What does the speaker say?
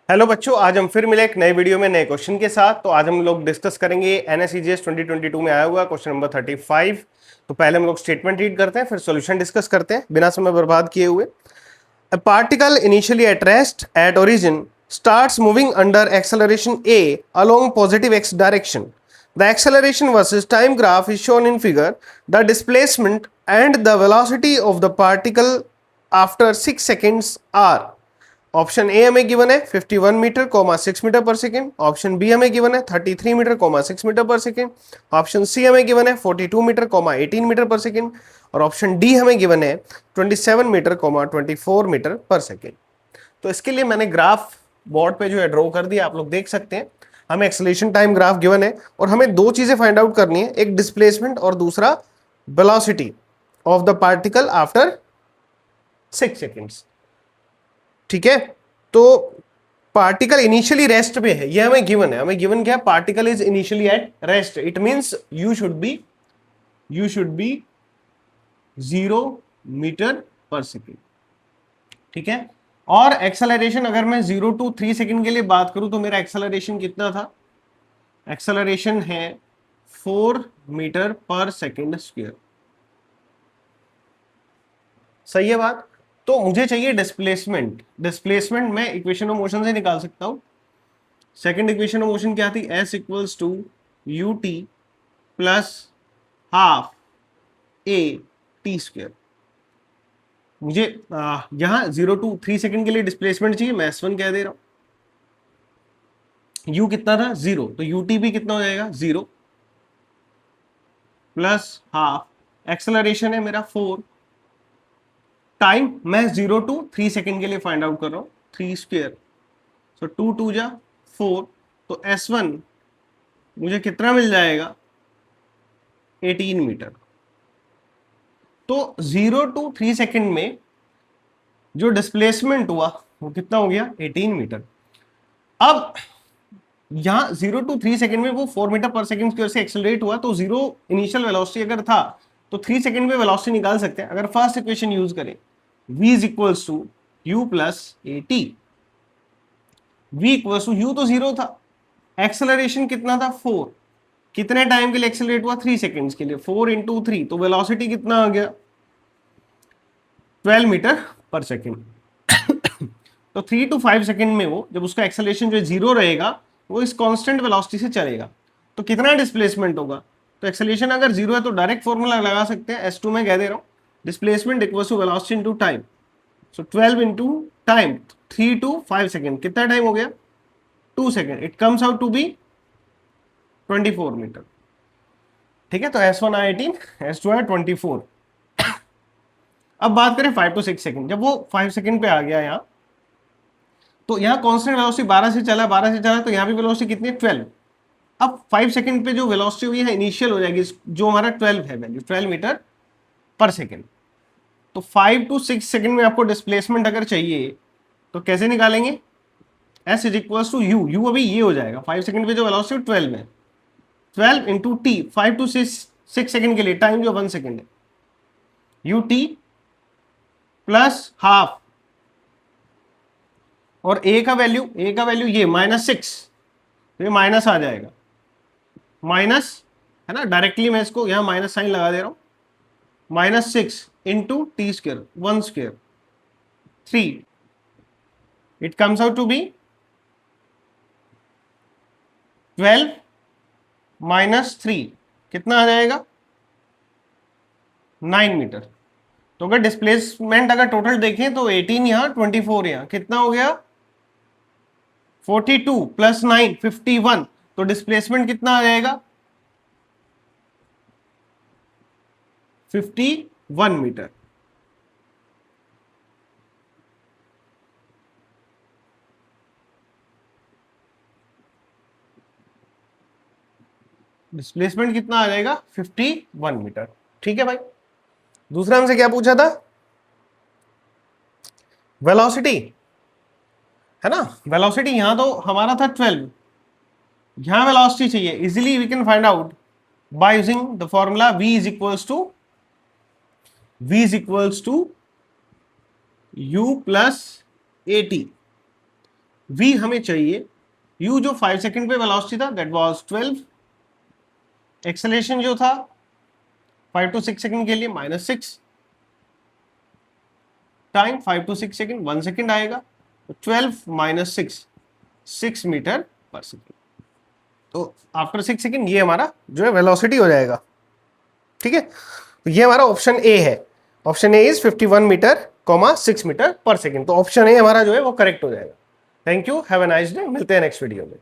Hello बच्चों, आज हम फिर मिले एक नए वीडियो में नए क्वेश्चन के साथ। तो आज हम लोग डिस्कस करेंगे एनएसईजीएस 2022 में आया हुआ क्वेश्चन नंबर 35। तो पहले हम लोग स्टेटमेंट रीड करते हैं, फिर सॉल्यूशन डिस्कस करते हैं बिना समय बर्बाद किए हुए। A particle initially at rest at origin starts moving under acceleration a along positive x direction. The acceleration versus time graph is shown in figure. The displacement and the velocity of the particle after 6 seconds are. Option A हमें given है 51 metre 6 metre पर second. Option B हमें given है 33 metre 6 metre पर second. Option C हमें given है 42 metre 18 metre पर second. और ऑप्शन डी हमें गिवन है 27 मीटर 24 मीटर पर सेकेंड। तो इसके लिए मैंने ग्राफ बोर्ड पे जो है ड्रॉ कर दिया, आप लोग देख सकते हैं। हमें एक्सेलरेशन टाइम ग्राफ गिवन है और हमें दो चीजें फाइंड आउट करनी है, एक डिस्प्लेसमेंट और दूसरा velocity of the particle after 6 seconds. ठीक है, तो पार्टिकल इनिशियली रेस्ट पे है, ये हमें गिवन है। हमें गिवन क्या है? Particle is initially at rest. It means u should be 0 metre पर सेकेंड। ठीक है, और एक्सेलरेशन अगर मैं 0 to 3 सेकेंड के लिए बात करूं तो मेरा एक्सेलरेशन कितना था? एक्सेलरेशन है 4 मीटर पर सेकेंड स्क्वायर। सही है बात? तो मुझे चाहिए डिस्प्लेसमेंट। डिस्प्लेसमेंट मैं इक्वेशन ऑफ मोशन से निकाल सकता हूं। सेकेंड इक्वेशन ऑफ मोशन क्या थी? S equals to u t plus half a t square. मुझे यहां 0 to 3 सेकेंड के लिए डिस्प्लेसमेंट चाहिए, मैं S1 कह दे रहा हूं। u कितना था? 0, तो ut भी कितना हो जाएगा? 0 प्लस हाफ। एक्सेलरेशन है मेरा 4, टाइम मैं 0 to 3 सेकेंड के लिए फाइंड आउट कर रहा हूं, 3 स्क्वायर। सो 2 2 जा 4, तो S1 मुझे कितना मिल जाएगा? 18 मीटर। तो 0 to 3 सेकेंड में जो डिस्प्लेसमेंट हुआ वो कितना हो गया? 18 मीटर। अब यहां 0 to 3 सेकेंड में वो 4 मीटर पर सेकेंड की वजह से एक्सेलरेट हुआ, तो 0 इनिशियल वेलोसिटी अगर था तो 3 सेकेंड में वेलोसिटी निकाल सकते हैं अगर फर्स्ट इक्वेशन यूज करें। v is equals to u plus a t. v equals to u तो 0 था, एक्सेलरेशन कितना था? 4। कितने टाइम के लिए एक्सेलरेट हुआ? 3 सेकेंड्स के लिए। 4 इंटू 3, तो वेलोसिटी कितना आ गया? 12 मीटर पर सेकेंड। तो 3 to 5 सेकेंड में वो जब उसका एक्सेलरेशन जो 0 रहेगा वो इस कांस्टेंट वेलोसिटी से चलेगा, तो कितना डिस्प्लेसमेंट होगा? तो एक्सेलरेशन अगर 0 है तो डायरेक्ट फॉर्मूला लगा सकते हैं, S2 में कह दे रहा हूं, displacement equals to velocity into time. So 12 into time, 3 to 5 second, कितना टाइम हो गया? 2 second. It comes out to be 24 metre. ठीक है, तो S1 आया 18, S2 आया 24। अब बात करें 5 to 6 सेकेंड। जब वो 5 सेकेंड पे आ गया यहां, तो यहाँ कांस्टेंट वेलोसिटी 12 से चला, 12 से चला, तो यहाँ भी वेलोसिटी कितनी है? 12। अब 5 सेकंड पे जो वेलोसिटी हुई है इनिशियल हो जाएगी, जो हमारा 12 है वैल्यू, 12 मीटर पर सेकंड। तो 5 to 6 सेकंड में आपको डिस्प्लेसमेंट अगर चाहिए तो कैसे निकालेंगे? S is equals to u. U अभी ये हो जाएगा, 5 सेकंड पे जो वेलोसिटी 12 है, 12 इंटू टी। 5 to 6 सेकंड के लिए टाइम जो 1 सेकंड है, यू टी प्लस हाफ। और ए का वैल्यू ये -6, तो ये माइनस आ जाएगा, माइनस, है ना। डायरेक्टली मैं इसको यहां माइनस साइन लगा दे रहा हूं। -6 into t square, 1 square, 3। It comes out to be 12 -3, कितना आ जाएगा? 9 मीटर। तो अगर डिस्प्लेसमेंट अगर टोटल देखें तो 18 यहां, 24 यहां, कितना हो गया? 42 प्लस 9, 51। तो डिस्प्लेसमेंट कितना आ जाएगा? 51 मीटर। डिस्प्लेसमेंट कितना आ जाएगा? 51 मीटर। ठीक है भाई। दूसरा हमसे क्या पूछा था? वेलोसिटी, है ना। वेलोसिटी यहां तो हमारा था 12, यहां वेलोसिटी चाहिए। Easily we can find out by using the formula v is equals to u plus a t. v हमें चाहिए, u जो 5 सेकंड पे वेलोसिटी था दैट वाज 12, एक्सेलरेशन जो था 5 to 6 सेकंड के लिए -6, टाइम 5 to 6 सेकंड 1 सेकंड आएगा, तो 12 - 6 6 मीटर पर सेकंड। तो आफ्टर 6 सेकंड ये हमारा जो है वेलोसिटी हो जाएगा। ठीक है, तो ये हमारा ऑप्शन ए है। Option A is 51 metre 6 metre पर सेकंड। तो ऑप्शन ए हमारा जो है वो करेक्ट हो जाएगा। Thank you, have a nice day, मिलते हैं नेक्स्ट वीडियो में।